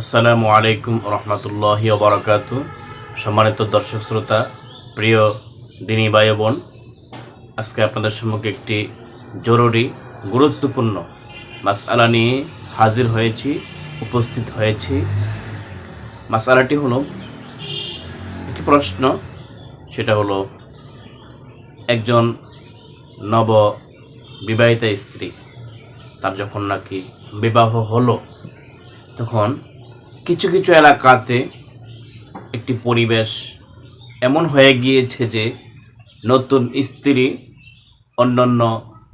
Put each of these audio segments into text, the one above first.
আসসালামু আলাইকুম রহমতুল্লাহি ওয়া বারাকাতুহু। সম্মানিত দর্শক শ্রোতা, প্রিয় দিনী ভাই বোন, আজকে আপনাদের সম্মুখে একটি জরুরি গুরুত্বপূর্ণ মাসআলা নিয়ে হাজির হয়েছি, উপস্থিত হয়েছি। মাসআলাটি হলো একটি প্রশ্ন, সেটা হলো একজন নব বিবাহিতা স্ত্রী, তার যখন নাকি বিবাহ হলো, তখন কিছু কিছু এলাকাতে একটি পরিবেশ এমন হয়ে গিয়েছে যে নতুন স্ত্রী অন্যান্য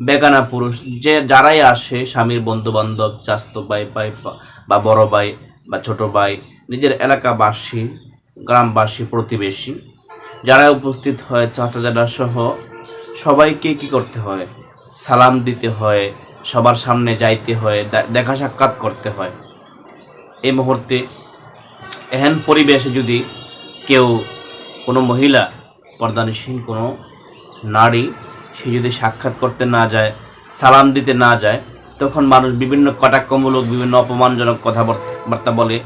বেগানা পুরুষ যারাই আসে, স্বামীর বন্ধুবান্ধব, চাচাতো ভাই বা বড় ভাই বা ছোট ভাই, নিজের এলাকাবাসী, গ্রামবাসী, প্রতিবেশী যারা উপস্থিত হয়, চাচা জানা সহ সবাইকে কি করতে হয়? সালাম দিতে হয়, সবার সামনে যাইতে হয়, দেখা সাক্ষাৎ করতে হয়। এই মুহূর্তে এহেন পরিবেশে যদি কেউ, কোনো মহিলা, পর্দানিসীন কোনো নারী, সে যদি সাক্ষাৎ করতে না যায়, সালাম দিতে না যায়, তখন মানুষ বিভিন্ন কটাক্ষমূলক, বিভিন্ন অপমানজনক কথাবার্তা বলে।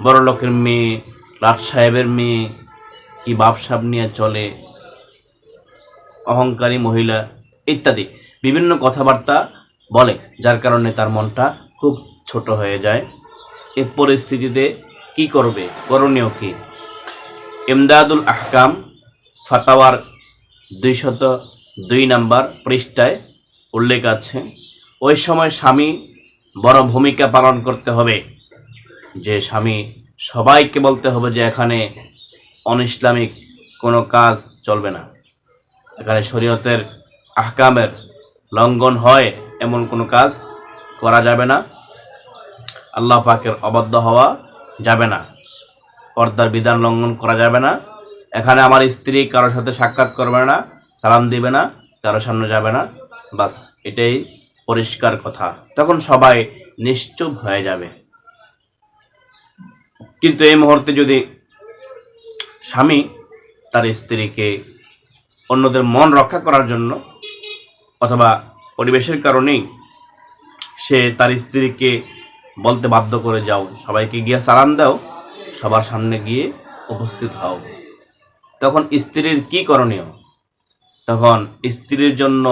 বড় লোকের মেয়ে, রাজ সাহেবের মেয়ে, কি বাপসাপ নিয়ে চলে, অহংকারী মহিলা ইত্যাদি বিভিন্ন কথাবার্তা বলে, যার কারণে তার মনটা খুব ছোট হয়ে যায়। এই পরিস্থিতিতে কি করবে, করণীয় কি? ইমদাদুল আহকাম ফাতাওয়ার 202 নম্বর পৃষ্ঠায় উল্লেখ আছে। ওই সময় স্বামী বড় ভূমিকা পালন করতে হবে। যে স্বামী সবাইকে বলতে হবে যে এখানে অনইসলামিক কোনো কাজ চলবে না, এখানে শরীয়তের আহকামের লঙ্ঘন হয় এমন কোনো কাজ করা যাবে না, আল্লাহ পাকের অবাধ্য হওয়া যাবে না, পর্দার বিধান লঙ্ঘন করা যাবে না। এখানে আমার স্ত্রী কারোর সাথে সাক্ষাৎ করবে না, সালাম দিবে না, কারোর সামনে যাবে না, বাস এটাই পরিষ্কার কথা। তখন সবাই নিশ্চুপ হয়ে যাবে। কিন্তু এই মুহূর্তে যদি স্বামী তার স্ত্রীকে অন্যদের মন রক্ষা করার জন্য অথবা পরিবেশের কারণেই সে তার স্ত্রীকে বলতে বাধ্য করে, যাও সবাইকে গিয়ে সালাম দাও, সবার সামনে গিয়ে উপস্থিত হও, তখন স্ত্রীর কি করণীয়? তখন স্ত্রীর জন্য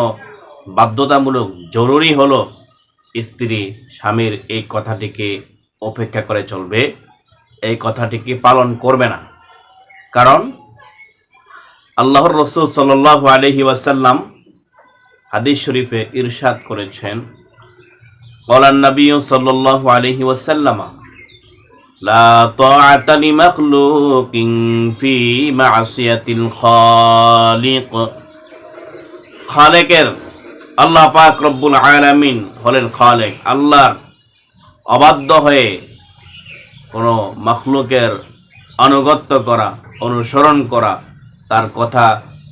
বাধ্যতামূলক জরুরি হলো স্ত্রী স্বামীর এই কথাটিকে উপেক্ষা করে চলবে, এই কথাটিকে পালন করবে না। কারণ আল্লাহর রাসূল সাল্লাল্লাহু আলাইহি ওয়াসাল্লাম হাদিস শরীফে ইরশাদ করেছেন, ক্বালান নবী সাল্লাল্লাহু আলাইহি ওয়াসাল্লাম, লা তাআতা লিমাখলুকিন ফি মা'সিয়াতিল খালিক। খালেকের, আল্লাহ পাক রব্বুল আলামিন হলেন খালেক। আল্লাহর অবাধ্য হয়ে কোনো মাখলুকের আনুগত্য করা, অনুসরণ করা, তার কথা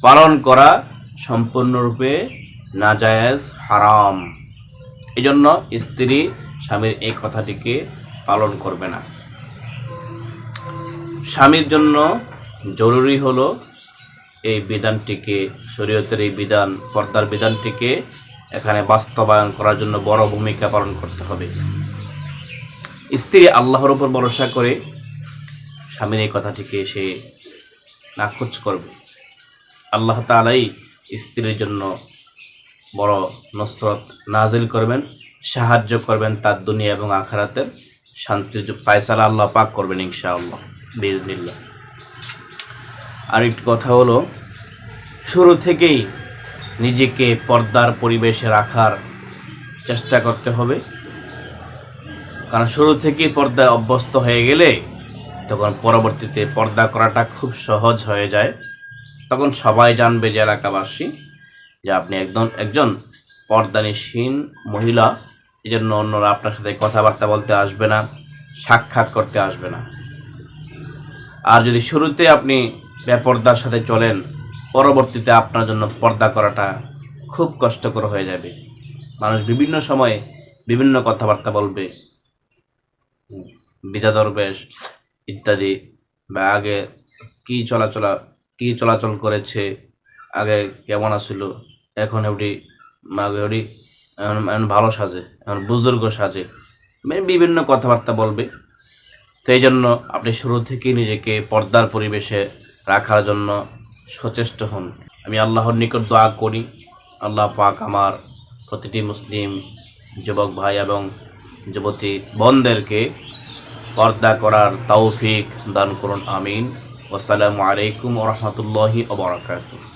পালন করা সম্পূর্ণরূপে নাজায়েজ, হারাম। এজন্য স্ত্রী স্বামীর এই কথাটিকে পালন করবে না। স্বামীর জন্য জরুরি হলো এই বিধানটিকে, শরীয়তের এই বিধান, পর্দার বিধানটিকে এখানে বাস্তবায়ন করার জন্য বড় ভূমিকা পালন করতে হবে। স্ত্রী আল্লাহর উপর ভরসা করে স্বামীর এই কথাটিকে সে নাকচ করবে। আল্লাহ তাআলাই স্ত্রীর জন্য বড় নসরত নাজিল করবেন, সাহায্য করবেন, তার দুনিয়া এবং আখিরাতের শান্তির ফায়সালা আল্লাহ পাক করবেন ইনশাআল্লাহ, বিইজনিল্লাহ। আর একটি কথা হলো, শুরু থেকেই নিজেকে পর্দার পরিবেশে রাখার চেষ্টা করতে হবে। কারণ শুরু থেকেই পর্দায় অভ্যস্ত হয়ে গেলে তখন পরবর্তীতে পর্দা করাটা খুব সহজ হয়ে যায়। তখন সবাই জানবে, যে এলাকাবাসী, যে আপনি একজন পর্দানিসীন মহিলা। এই জন্য অন্যরা আপনার সাথে কথাবার্তা বলতে আসবে না, সাক্ষাৎ করতে আসবে না। আর যদি শুরুতে আপনি বেপর্দার সাথে চলেন, পরবর্তীতে আপনার জন্য পর্দা করাটা খুব কষ্টকর হয়ে যাবে। মানুষ বিভিন্ন সময়ে বিভিন্ন কথাবার্তা বলবে, বিজা দরবেশ ইত্যাদি, বা আগে কি চলাচল করেছে, আগে কেমন আসছিল, এখন আগে এখন ভালো সাজে, এখন বুজুর্গ সাজে, বিভিন্ন কথাবার্তা বলবে। তো এই জন্য আপনি শুরু থেকেই নিজেকে পর্দার পরিবেশে রাখার জন্য সচেষ্ট হন। আমি আল্লাহর নিকট দোয়া করি, আল্লাহ পাক আমার প্রতিটি মুসলিম যুবক ভাই এবং যুবতী বোনদেরকে পর্দা করার তৌফিক দান করুন। আমিন। আসসালামু আলাইকুম ওয়া রাহমাতুল্লাহি ওয়া বারাকাতুহু।